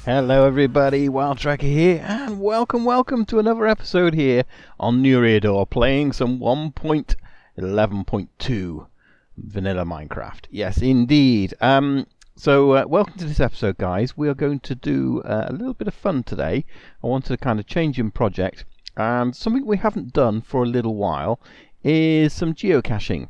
Hello everybody, Wild Tracker here, and welcome to another episode here on Eriador, playing some 1.11.2 vanilla Minecraft. Yes, indeed. So welcome to this episode, guys. We are going to do a little bit of fun today. I wanted to kind of change in project, and something we haven't done for a little while is some geocaching.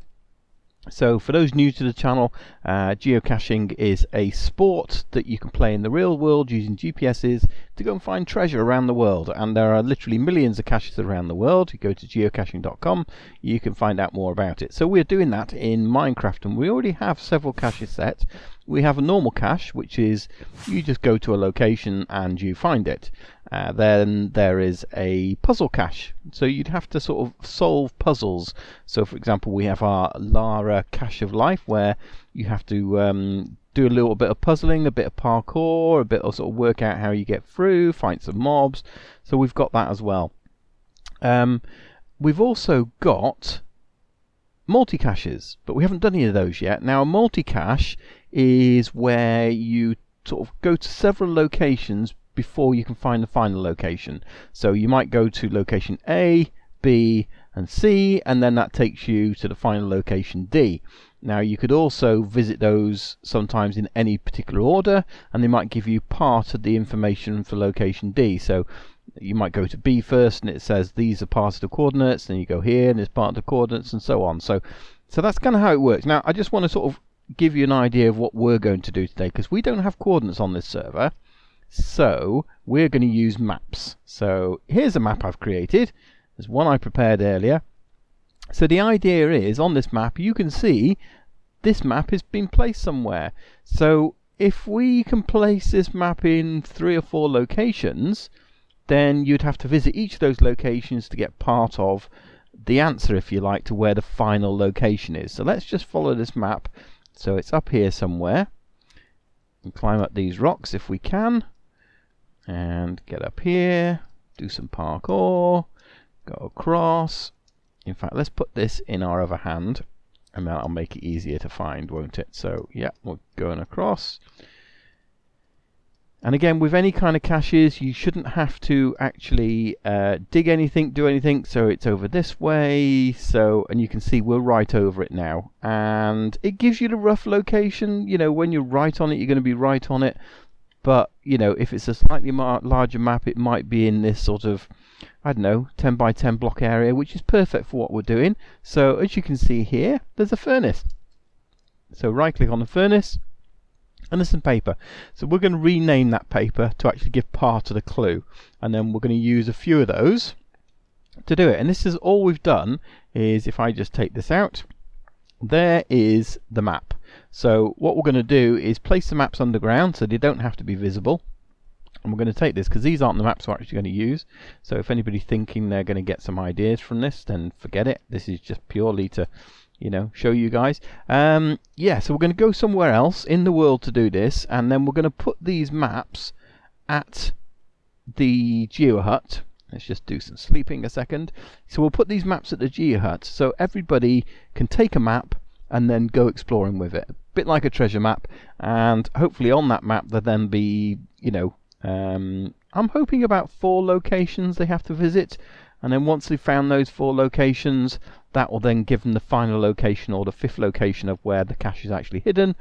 So for those new to the channel, geocaching is a sport that you can play in the real world using GPSs to go and find treasure around the world, and there are literally millions of caches around the world. You go to geocaching.com, you can find out more about it. So we're doing that in Minecraft, and we already have several caches set. We have a normal cache, which is you just go to a location and you find it. Then there is a puzzle cache, so you'd have to sort of solve puzzles. So for example, we have our Lara cache of life, where you have to do a little bit of puzzling, a bit of parkour, a bit of sort of work out how you get through, fight some mobs. So we've got that as well. We've also got multi-caches, but we haven't done any of those yet. Now a multi-cache is where you sort of go to several locations before you can find the final location. So you might go to location A, B and C, and then that takes you to the final location D. Now you could also visit those sometimes in any particular order, and they might give you part of the information for location D. So you might go to B first and it says these are part of the coordinates, then you go here and there's part of the coordinates, and so on. So that's kind of how it works. Now I just want to sort of give you an idea of what we're going to do today, because we don't have coordinates on this server. So we're going to use maps. So here's a map I've created. There's one I prepared earlier. So the idea is, on this map you can see this map has been placed somewhere. So if we can place this map in 3 or 4 locations, then you'd have to visit each of those locations to get part of the answer, if you like, to where the final location is. So let's just follow this map. So it's up here somewhere, and climb up these rocks if we can, and get up here, do some parkour, go across. In fact, let's put this in our other hand, and that'll make it easier to find, won't it? So yeah, we're going across. And again, with any kind of caches, you shouldn't have to actually dig anything, do anything. So it's over this way. So, and you can see we're right over it now. And it gives you the rough location. You know, when you're right on it, you're going to be right on it. But, you know, if it's a slightly larger map, it might be in this sort of, I don't know, 10 by 10 block area, which is perfect for what we're doing. So as you can see here, there's a furnace. So right click on the furnace, and there's some paper. So we're going to rename that paper to actually give part of the clue, and then we're going to use a few of those to do it. And this is all we've done. Is if I just take this out, there is the map. So what we're going to do is place the maps underground so they don't have to be visible. And we're going to take this, because these aren't the maps we're actually going to use. So if anybody's thinking they're going to get some ideas from this, then forget it. This is just purely to, you know, show you guys. Yeah, so we're going to go somewhere else in the world to do this, and then we're going to put these maps at the Geo Hut. Let's just do some sleeping a second. So we'll put these maps at the Geo Hut, so everybody can take a map and then go exploring with it. A bit like a treasure map, and hopefully on that map there'll then be, you know, I'm hoping about 4 locations they have to visit, and then once they've found those 4 locations, that will then give them the final location, or the 5th location of where the cache is actually hidden.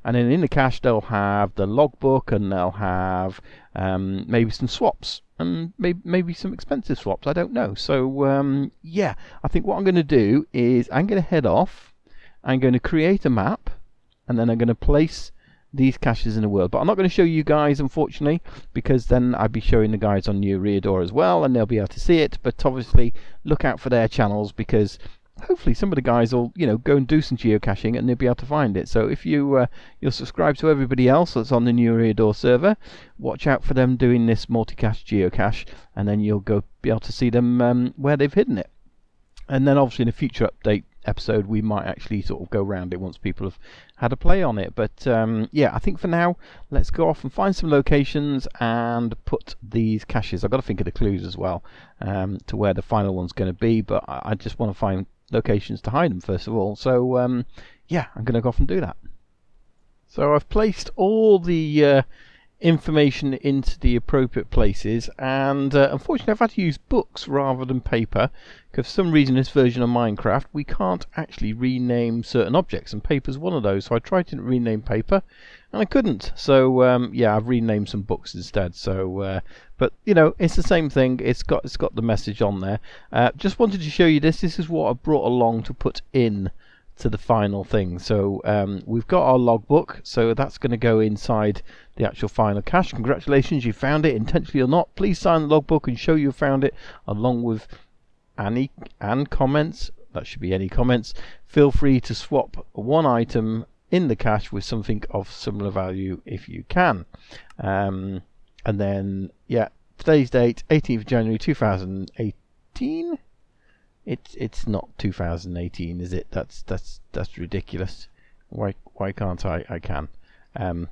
And then in the cache they'll have the logbook, and they'll have maybe some swaps, and maybe some expensive swaps, I don't know. So yeah, I think what I'm going to do is I'm going to head off, I'm going to create a map, and then I'm going to place these caches in the world. But I'm not going to show you guys, unfortunately, because then I'd be showing the guys on Eriador as well, and they'll be able to see it. But obviously look out for their channels, because hopefully some of the guys will, you know, go and do some geocaching and they'll be able to find it. So if you'll subscribe to everybody else that's on the new Eriador server, watch out for them doing this multi-cache geocache, and then you'll be able to see them where they've hidden it. And then obviously in a future update, episode we might actually sort of go around it once people have had a play on it. But yeah, I think for now let's go off and find some locations and put these caches. I've got to think of the clues as well, to where the final one's going to be, but I just want to find locations to hide them first of all. So yeah, I'm going to go off and do that. So I've placed all the information into the appropriate places, and unfortunately I've had to use books rather than paper, because for some reason this version of Minecraft we can't actually rename certain objects, and paper's one of those. So I tried to rename paper and I couldn't, so yeah, I've renamed some books instead. So but you know, it's the same thing. It's got the message on there. Just wanted to show you this is what I brought along to put in to the final thing. So we've got our logbook, so that's going to go inside the actual final cache. Congratulations, you found it, intentionally or not. Please sign the logbook and show you found it, along with any comments. That should be any comments. Feel free to swap one item in the cache with something of similar value if you can. And then yeah, today's date 18th of January 2018. It's not 2018, is it? That's ridiculous. Why can't I? I can. I'm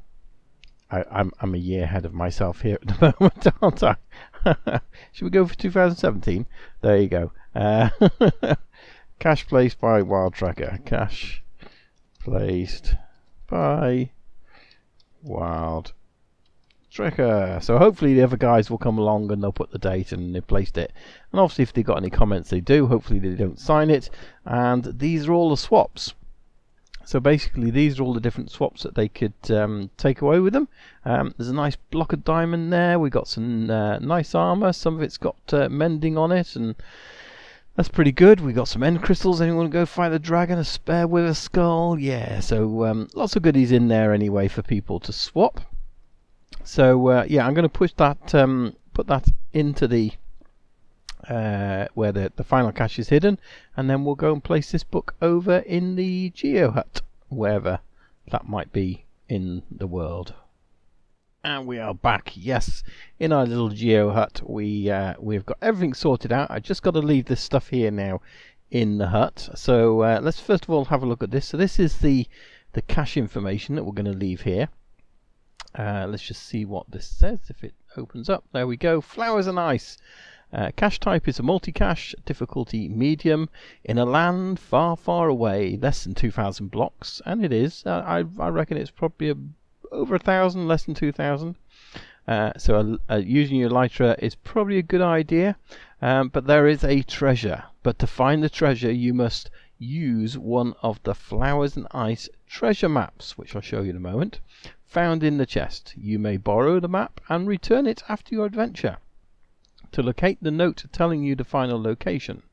a year ahead of myself here at the moment, aren't I? Should we go for 2017? There you go. Cache placed by Wild Tracker. Cache placed by Wild Tracker. So hopefully the other guys will come along and they'll put the date and they placed it, and obviously if they've got any comments they do. Hopefully they don't sign it. And these are all the swaps. So basically these are all the different swaps that they could take away with them. There's a nice block of diamond there. We got some nice armor. Some of it's got mending on it, and that's pretty good. We got some end crystals. Anyone want to go fight the dragon? A spare with a skull? Yeah, so lots of goodies in there anyway for people to swap. So yeah, I'm going to push that, put that into the where the final cache is hidden, and then we'll go and place this book over in the Geo hut, wherever that might be in the world. And we are back, yes, in our little Geo hut. We've got everything sorted out. I just got to leave this stuff here now in the hut. So let's first of all have a look at this. So this is the cache information that we're going to leave here. Let's just see what this says if it opens up. There we go. Flowers and ice. Cache type is a multi-cache, difficulty medium, in a land far, far away, less than 2,000 blocks, and it is. I reckon it's probably over 1,000, less than 2,000. So using your elytra is probably a good idea, but there is a treasure. But to find the treasure, you must use one of the Flowers and Ice treasure maps, which I'll show you in a moment, found in the chest. You may borrow the map and return it after your adventure to locate the note telling you the final location.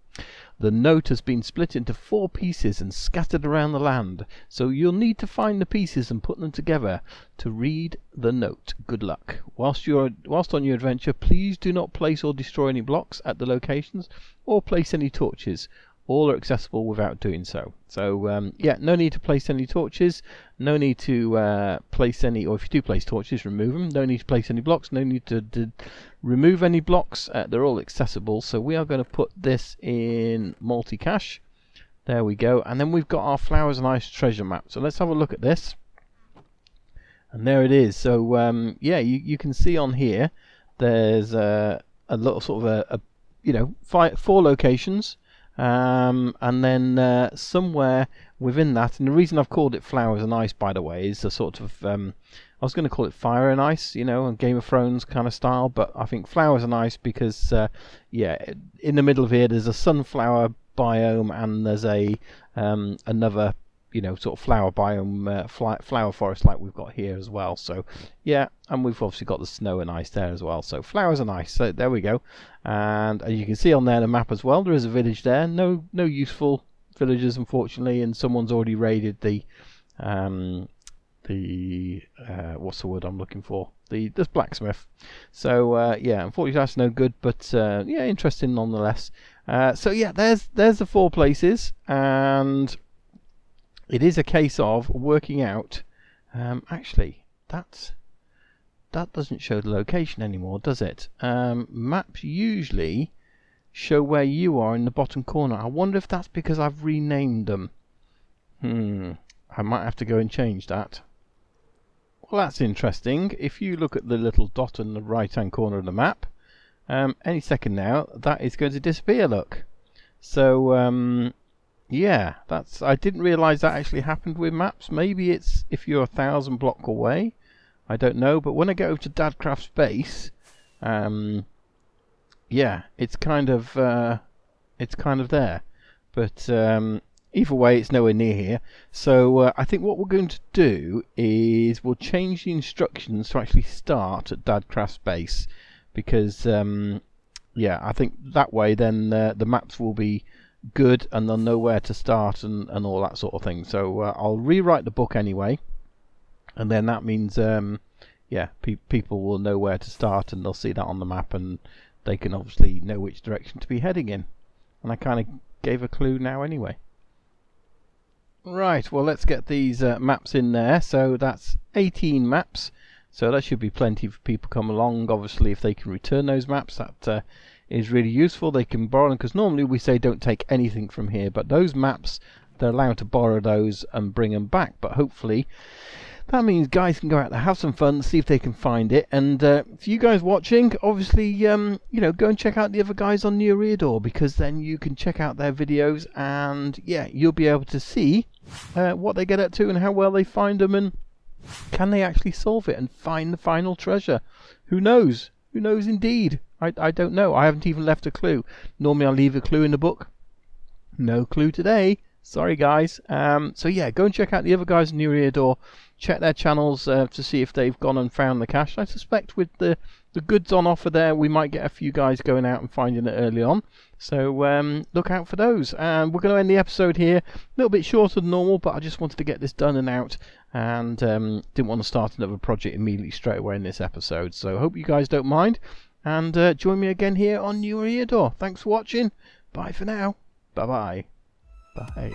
The note has been split into 4 pieces and scattered around the land, so you'll need to find the pieces and put them together to read the note. Good luck. Whilst on your adventure, please do not place or destroy any blocks at the locations or place any torches. All are accessible without doing so. So yeah, no need to place any torches, no need to place any, or if you do place torches, remove them. No need to place any blocks, no need to remove any blocks. They're all accessible. So we are going to put this in multi-cache. There we go. And then we've got our Flowers and Ice treasure map. So let's have a look at this. And there it is. So yeah, you can see on here there's a little sort of you know, 4 locations. And then somewhere within that, and the reason I've called it Flowers and Ice, by the way, is a sort of I was going to call it Fire and Ice, you know, and Game of Thrones kind of style, but I think Flowers and Ice because yeah, in the middle of here there's a sunflower biome and there's a another, you know, sort of flower biome, flower forest like we've got here as well. So yeah, and we've obviously got the snow and ice there as well. So Flowers and Ice. So there we go. And as you can see on there, the map as well, there is a village there. No useful villagers, unfortunately, and someone's already raided the what's the word I'm looking for? This blacksmith. So yeah, unfortunately that's no good, but yeah, interesting nonetheless. So yeah, there's the 4 places, and it is a case of working out. Actually, that doesn't show the location anymore, does it? Maps usually show where you are in the bottom corner. I wonder if that's because I've renamed them. I might have to go and change that. Well, that's interesting. If you look at the little dot in the right hand corner of the map, any second now that is going to disappear, look. So yeah, I didn't realise that actually happened with maps. Maybe it's if you're 1,000 block away, I don't know. But when I go over to Dadcraft's base, yeah, it's kind of there. But either way, it's nowhere near here. So I think what we're going to do is we'll change the instructions to actually start at Dadcraft's base, because yeah, I think that way then the maps will be good and they'll know where to start and all that sort of thing. So I'll rewrite the book anyway, and then that means yeah, people will know where to start and they'll see that on the map and they can obviously know which direction to be heading in. And I kind of gave a clue now anyway. Right, well, let's get these maps in there. So that's 18 maps, so that should be plenty for people come along. Obviously, if they can return those maps, that is really useful. They can borrow them, because normally we say don't take anything from here, but those maps, they're allowed to borrow those and bring them back. But hopefully that means guys can go out there, have some fun, see if they can find it. And for you guys watching, obviously you know, go and check out the other guys on the Eriador, because then you can check out their videos and yeah, you'll be able to see what they get up to and how well they find them, and can they actually solve it and find the final treasure. Who knows? Who knows indeed? I don't know. I haven't even left a clue. Normally I'll leave a clue in the book. No clue today. Sorry guys. So yeah, go and check out the other guys in the Eriador. Check their channels to see if they've gone and found the cache. I suspect with the goods on offer there, we might get a few guys going out and finding it early on. So look out for those. And we're going to end the episode here. A little bit shorter than normal, but I just wanted to get this done and out, and didn't want to start another project immediately straight away in this episode. So hope you guys don't mind, and join me again here on New Eriador. Thanks for watching. Bye for now. Bye-bye. Bye.